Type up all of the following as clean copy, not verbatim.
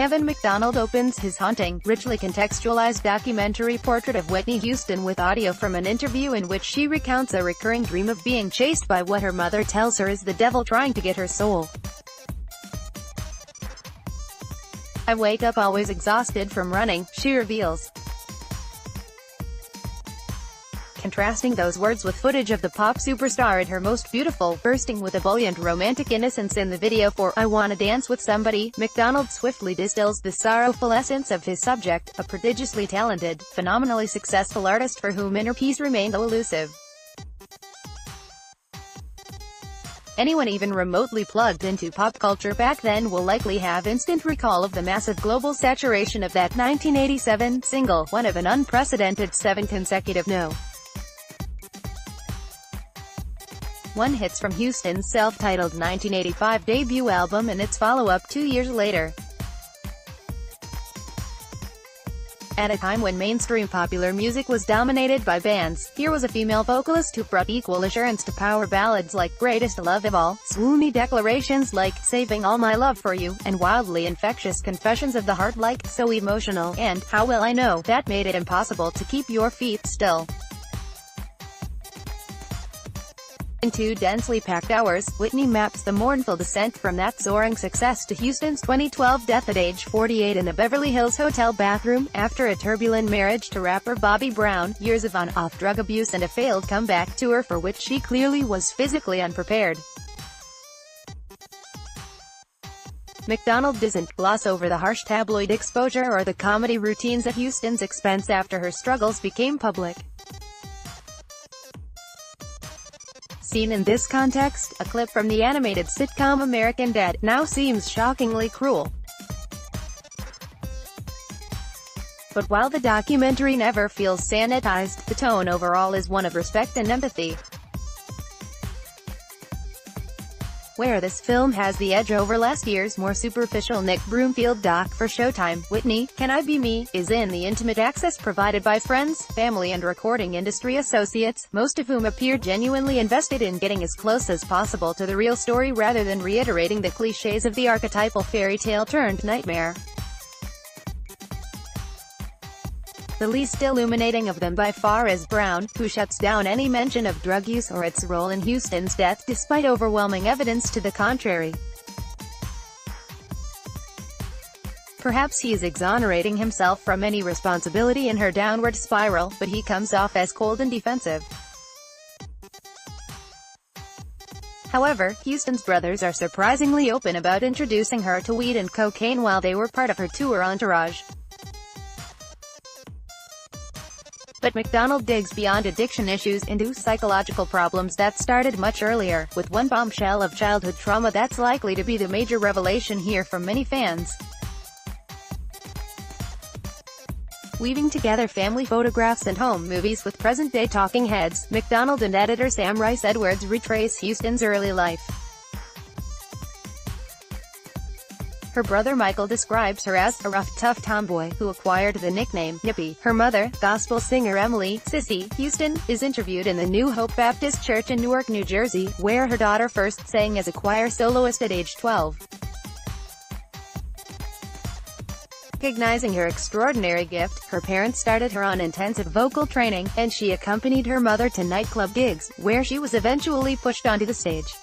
Kevin McDonald opens his haunting, richly contextualized documentary portrait of Whitney Houston with audio from an interview in which she recounts a recurring dream of being chased by what her mother tells her is the devil trying to get her soul. "I wake up always exhausted from running," she reveals. Contrasting those words with footage of the pop superstar at her most beautiful, bursting with ebullient romantic innocence in the video for "I Wanna Dance with Somebody," McDonald swiftly distills the sorrowful essence of his subject, a prodigiously talented, phenomenally successful artist for whom inner peace remained elusive. Anyone even remotely plugged into pop culture back then will likely have instant recall of the massive global saturation of that 1987 single, one of an unprecedented 7 consecutive No.1 hits from Houston's self-titled 1985 debut album and its follow-up 2 years later. At a time when mainstream popular music was dominated by bands, here was a female vocalist who brought equal assurance to power ballads like "Greatest Love of All," swoony declarations like "Saving All My Love for You," and wildly infectious confessions of the heart like "So Emotional" and "How Will I Know," that made it impossible to keep your feet still. In 2 densely packed hours, Whitney maps the mournful descent from that soaring success to Houston's 2012 death at age 48 in a Beverly Hills hotel bathroom, after a turbulent marriage to rapper Bobby Brown, years of on-off drug abuse and a failed comeback tour for which she clearly was physically unprepared. McDonald doesn't gloss over the harsh tabloid exposure or the comedy routines at Houston's expense after her struggles became public. Seen in this context, a clip from the animated sitcom American Dad now seems shockingly cruel. But while the documentary never feels sanitized, the tone overall is one of respect and empathy. Where this film has the edge over last year's more superficial Nick Broomfield doc for Showtime, Whitney, Can I Be Me, is in the intimate access provided by friends, family and recording industry associates, most of whom appear genuinely invested in getting as close as possible to the real story rather than reiterating the clichés of the archetypal fairy tale turned nightmare. The least illuminating of them by far is Brown, who shuts down any mention of drug use or its role in Houston's death despite overwhelming evidence to the contrary. Perhaps he's exonerating himself from any responsibility in her downward spiral, but he comes off as cold and defensive. However, Houston's brothers are surprisingly open about introducing her to weed and cocaine while they were part of her tour entourage. But McDonald digs beyond addiction issues into psychological problems that started much earlier, with one bombshell of childhood trauma that's likely to be the major revelation here from many fans. Weaving together family photographs and home movies with present-day talking heads, McDonald and editor Sam Rice Edwards retrace Houston's early life. Her brother Michael describes her as a rough, tough tomboy who acquired the nickname Yippie. Her mother, gospel singer Emily "Sissy" Houston, is interviewed in the New Hope Baptist Church in Newark, New Jersey, where her daughter first sang as a choir soloist at age 12. Recognizing her extraordinary gift, her parents started her on intensive vocal training, and she accompanied her mother to nightclub gigs, where she was eventually pushed onto the stage.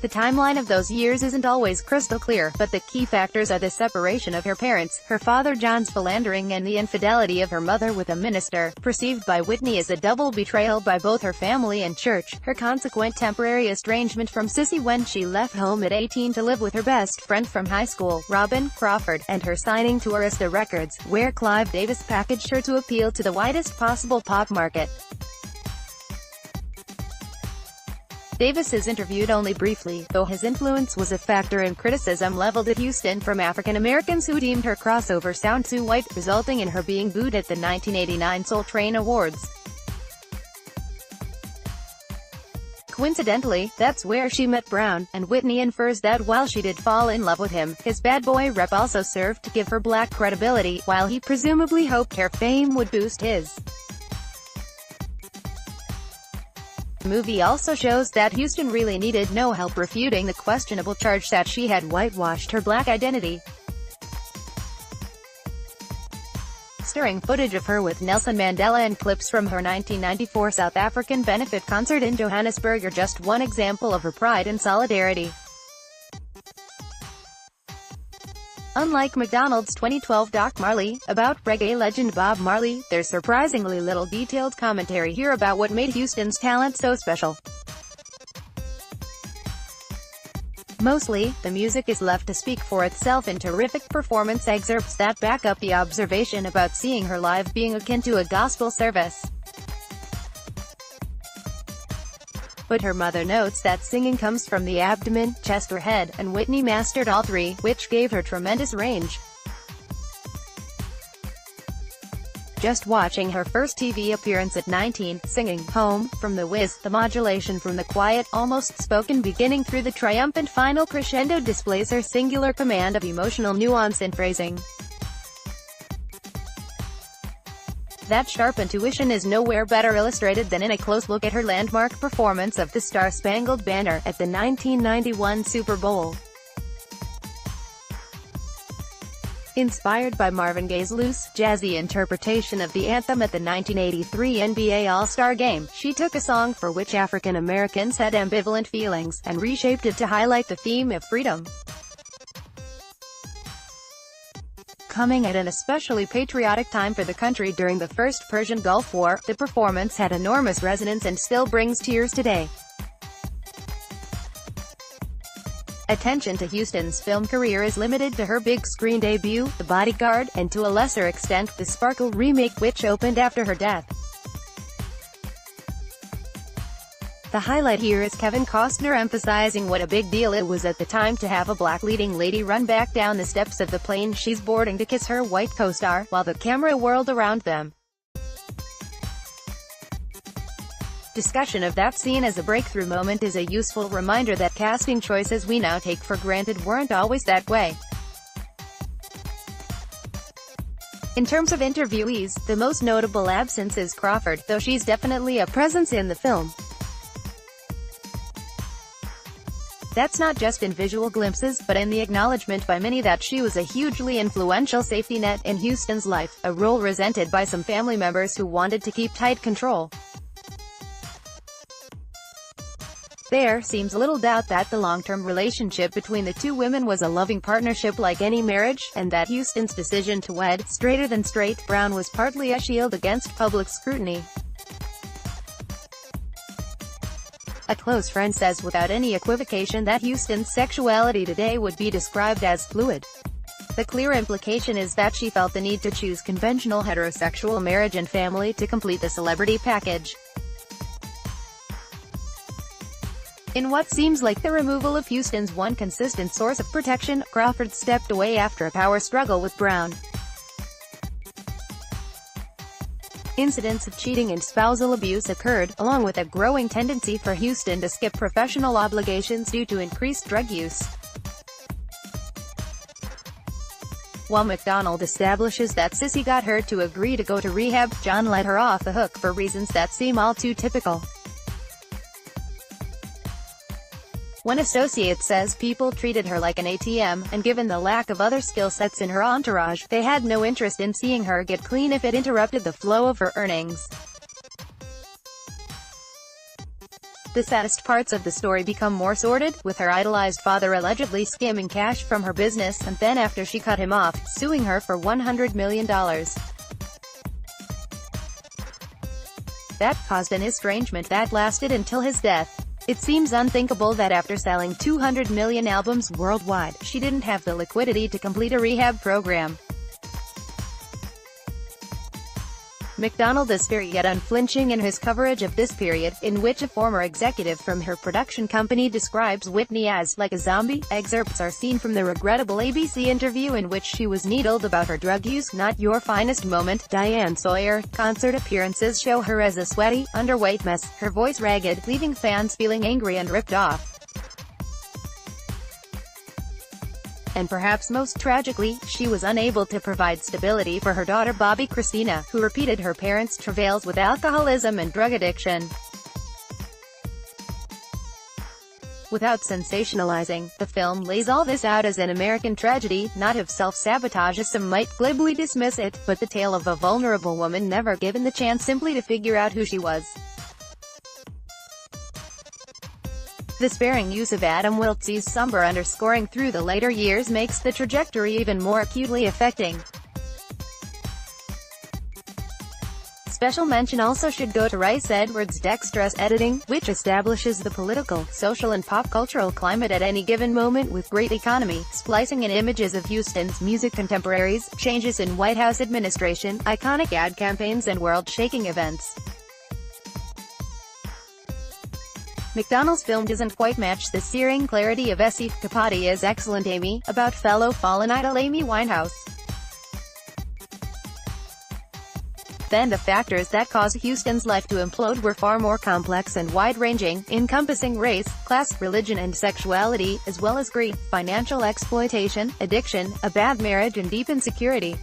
The timeline of those years isn't always crystal clear, but the key factors are the separation of her parents, her father John's philandering and the infidelity of her mother with a minister, perceived by Whitney as a double betrayal by both her family and church, her consequent temporary estrangement from Sissy when she left home at 18 to live with her best friend from high school, Robin Crawford, and her signing to Arista Records, where Clive Davis packaged her to appeal to the widest possible pop market. Davis is interviewed only briefly, though his influence was a factor in criticism leveled at Houston from African Americans who deemed her crossover sound too white, resulting in her being booed at the 1989 Soul Train Awards. Coincidentally, that's where she met Brown, and Whitney infers that while she did fall in love with him, his bad boy rep also served to give her black credibility, while he presumably hoped her fame would boost his. The movie also shows that Houston really needed no help refuting the questionable charge that she had whitewashed her black identity. Stirring footage of her with Nelson Mandela and clips from her 1994 South African benefit concert in Johannesburg are just one example of her pride and solidarity. Unlike McDonald's 2012 Doc Marley, about reggae legend Bob Marley, there's surprisingly little detailed commentary here about what made Houston's talent so special. Mostly, the music is left to speak for itself in terrific performance excerpts that back up the observation about seeing her live being akin to a gospel service. But her mother notes that singing comes from the abdomen, chest or head, and Whitney mastered all three, which gave her tremendous range. Just watching her first TV appearance at 19, singing "Home" from The Wiz, the modulation from the quiet, almost spoken beginning through the triumphant final crescendo displays her singular command of emotional nuance and phrasing. That sharp intuition is nowhere better illustrated than in a close look at her landmark performance of the Star-Spangled Banner at the 1991 Super Bowl. Inspired by Marvin Gaye's loose, jazzy interpretation of the anthem at the 1983 NBA All-Star Game, she took a song for which African Americans had ambivalent feelings, and reshaped it to highlight the theme of freedom. Coming at an especially patriotic time for the country during the First Persian Gulf War, the performance had enormous resonance and still brings tears today. Attention to Houston's film career is limited to her big-screen debut, The Bodyguard, and to a lesser extent, the Sparkle remake which opened after her death. The highlight here is Kevin Costner emphasizing what a big deal it was at the time to have a black leading lady run back down the steps of the plane she's boarding to kiss her white co-star, while the camera whirled around them. Discussion of that scene as a breakthrough moment is a useful reminder that casting choices we now take for granted weren't always that way. In terms of interviewees, the most notable absence is Crawford, though she's definitely a presence in the film. That's not just in visual glimpses, but in the acknowledgement by many that she was a hugely influential safety net in Houston's life, a role resented by some family members who wanted to keep tight control. There seems little doubt that the long-term relationship between the two women was a loving partnership like any marriage, and that Houston's decision to wed, straighter than straight, Brown was partly a shield against public scrutiny. A close friend says without any equivocation that Houston's sexuality today would be described as fluid. The clear implication is that she felt the need to choose conventional heterosexual marriage and family to complete the celebrity package. In what seems like the removal of Houston's one consistent source of protection, Crawford stepped away after a power struggle with Brown. Incidents of cheating and spousal abuse occurred, along with a growing tendency for Houston to skip professional obligations due to increased drug use. While McDonald establishes that Sissy got her to agree to go to rehab, John let her off the hook for reasons that seem all too typical. One associate says people treated her like an ATM, and given the lack of other skill sets in her entourage, they had no interest in seeing her get clean if it interrupted the flow of her earnings. The saddest parts of the story become more sordid, with her idolized father allegedly skimming cash from her business, and then after she cut him off, suing her for $100 million. That caused an estrangement that lasted until his death. It seems unthinkable that after selling 200 million albums worldwide, she didn't have the liquidity to complete a rehab program. McDonald is fair yet unflinching in his coverage of this period, in which a former executive from her production company describes Whitney as like a zombie. Excerpts are seen from the regrettable ABC interview in which she was needled about her drug use. Not your finest moment, Diane Sawyer. Concert appearances show her as a sweaty, underweight mess, her voice ragged, leaving fans feeling angry and ripped off. And perhaps most tragically, she was unable to provide stability for her daughter Bobby Christina, who repeated her parents' travails with alcoholism and drug addiction. Without sensationalizing, the film lays all this out as an American tragedy, not of self-sabotage as some might glibly dismiss it, but the tale of a vulnerable woman never given the chance simply to figure out who she was. The sparing use of Adam Wiltse's somber underscoring through the later years makes the trajectory even more acutely affecting. Special mention also should go to Rice Edwards' dexterous editing, which establishes the political, social and pop cultural climate at any given moment with great economy, splicing in images of Houston's music contemporaries, changes in White House administration, iconic ad campaigns and world-shaking events. McDonald's film doesn't quite match the searing clarity of Esif Kapadia's excellent Amy, about fellow fallen idol Amy Winehouse. Then the factors that caused Houston's life to implode were far more complex and wide-ranging, encompassing race, class, religion and sexuality, as well as greed, financial exploitation, addiction, a bad marriage and deep insecurity.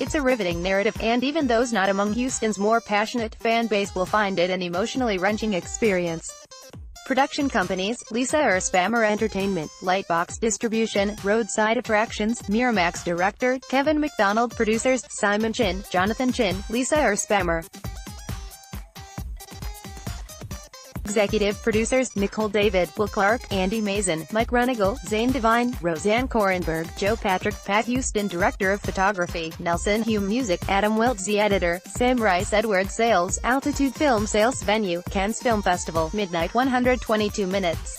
It's a riveting narrative, and even those not among Houston's more passionate fan base will find it an emotionally wrenching experience. Production companies: Lisa Spammer Entertainment, Lightbox Distribution, Roadside Attractions, Miramax. Director: Kevin McDonald. Producers: Simon Chin, Jonathan Chin, Lisa Spammer. Executive producers: Nicole David, Will Clark, Andy Mason, Mike Renigal, Zane Devine, Roseanne Korenberg, Joe Patrick, Pat Houston. Director of Photography: Nelson Hume. Music: Adam Wiltse. Editor: Sam Rice Edwards. Sales: Altitude Film Sales. Venue: Cannes Film Festival. Midnight 122 minutes.